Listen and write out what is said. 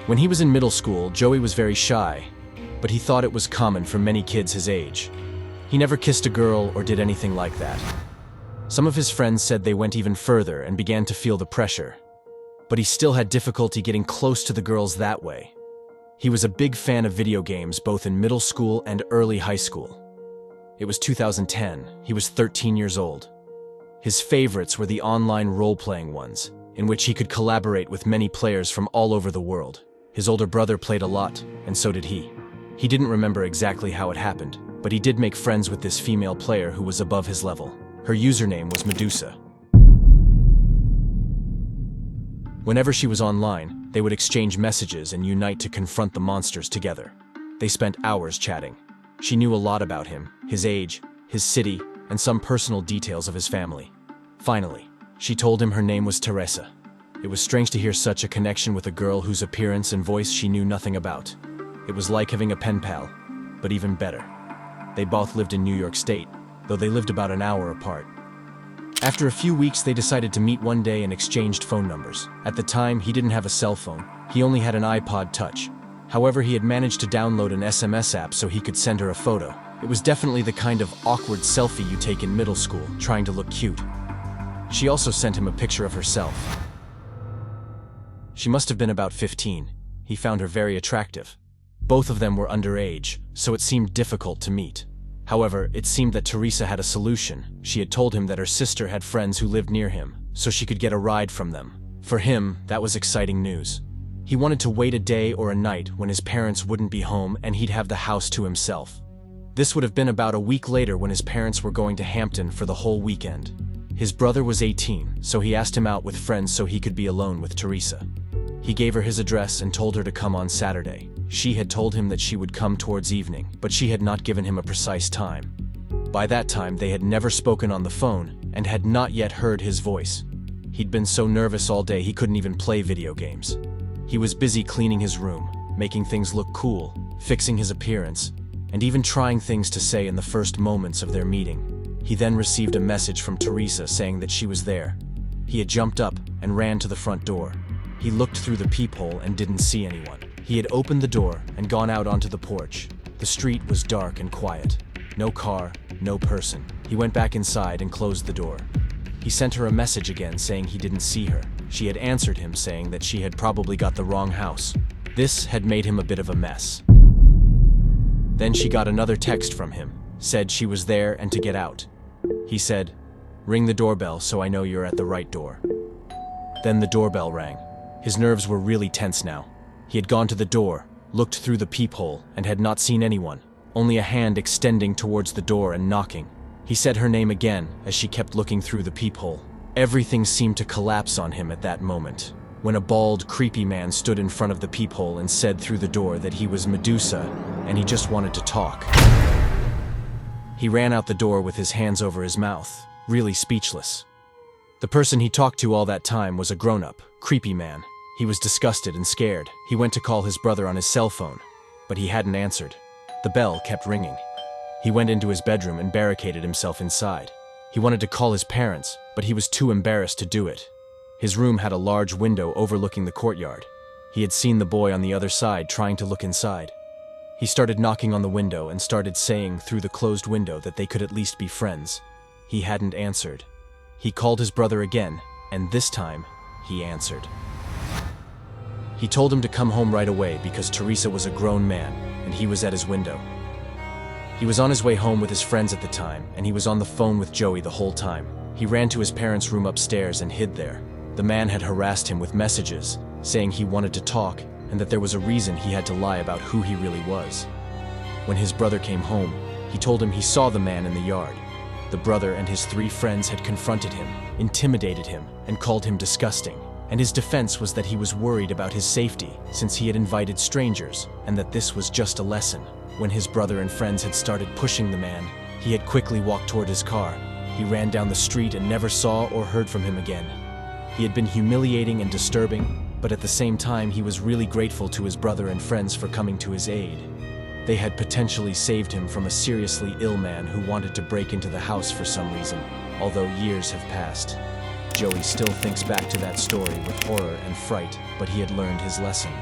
When he was in middle school, Joey was very shy, but he thought it was common for many kids his age. He never kissed a girl or did anything like that. Some of his friends said they went even further and began to feel the pressure, but he still had difficulty getting close to the girls that way. He was a big fan of video games both in middle school and early high school. It was 2010. He was 13 years old. His favorites were the online role-playing ones, in which he could collaborate with many players from all over the world. His older brother played a lot, and so did he. He didn't remember exactly how it happened, but he did make friends with this female player who was above his level. Her username was Medusa. Whenever she was online, they would exchange messages and unite to confront the monsters together. They spent hours chatting. She knew a lot about him, his age, his city, and some personal details of his family. Finally, she told him her name was Teresa. It was strange to hear such a connection with a girl whose appearance and voice she knew nothing about. It was like having a pen pal, but even better. They both lived in New York State, though they lived about an hour apart. After a few weeks, they decided to meet one day and exchanged phone numbers. At the time, he didn't have a cell phone. He only had an iPod Touch. However, he had managed to download an SMS app so he could send her a photo. It was definitely the kind of awkward selfie you take in middle school, trying to look cute. She also sent him a picture of herself. She must have been about 15. He found her very attractive. Both of them were underage, so it seemed difficult to meet. However, it seemed that Teresa had a solution. She had told him that her sister had friends who lived near him, so she could get a ride from them. For him, that was exciting news. He wanted to wait a day or a night when his parents wouldn't be home and he'd have the house to himself. This would have been about a week later when his parents were going to Hampton for the whole weekend. His brother was 18, so he asked him out with friends so he could be alone with Teresa. He gave her his address and told her to come on Saturday. She had told him that she would come towards evening, but she had not given him a precise time. By that time, they had never spoken on the phone and had not yet heard his voice. He'd been so nervous all day he couldn't even play video games. He was busy cleaning his room, making things look cool, fixing his appearance, and even trying things to say in the first moments of their meeting. He then received a message from Teresa saying that she was there. He had jumped up and ran to the front door. He looked through the peephole and didn't see anyone. He had opened the door and gone out onto the porch. The street was dark and quiet. No car, no person. He went back inside and closed the door. He sent her a message again saying he didn't see her. She had answered him saying that she had probably got the wrong house. This had made him a bit of a mess. Then she got another text from him, said she was there and to get out. He said, "Ring the doorbell so I know you're at the right door." Then the doorbell rang. His nerves were really tense now. He had gone to the door, looked through the peephole, and had not seen anyone, only a hand extending towards the door and knocking. He said her name again as she kept looking through the peephole. Everything seemed to collapse on him at that moment, when a bald, creepy man stood in front of the peephole and said through the door that he was Medusa and he just wanted to talk. He ran out the door with his hands over his mouth, really speechless. The person he talked to all that time was a grown-up, creepy man. He was disgusted and scared. He went to call his brother on his cell phone, but he hadn't answered. The bell kept ringing. He went into his bedroom and barricaded himself inside. He wanted to call his parents, but he was too embarrassed to do it. His room had a large window overlooking the courtyard. He had seen the boy on the other side trying to look inside. He started knocking on the window and started saying through the closed window that they could at least be friends. He hadn't answered. He called his brother again, and this time, he answered. He told him to come home right away because Teresa was a grown man, and he was at his window. He was on his way home with his friends at the time, and he was on the phone with Joey the whole time. He ran to his parents' room upstairs and hid there. The man had harassed him with messages, saying he wanted to talk, and that there was a reason he had to lie about who he really was. When his brother came home, he told him he saw the man in the yard. The brother and his 3 friends had confronted him, intimidated him, and called him disgusting. And his defense was that he was worried about his safety since he had invited strangers, and that this was just a lesson. When his brother and friends had started pushing the man, he had quickly walked toward his car. He ran down the street and never saw or heard from him again. He had been humiliating and disturbing, but at the same time he was really grateful to his brother and friends for coming to his aid. They had potentially saved him from a seriously ill man who wanted to break into the house for some reason, although years have passed. Joey still thinks back to that story with horror and fright, but he had learned his lesson.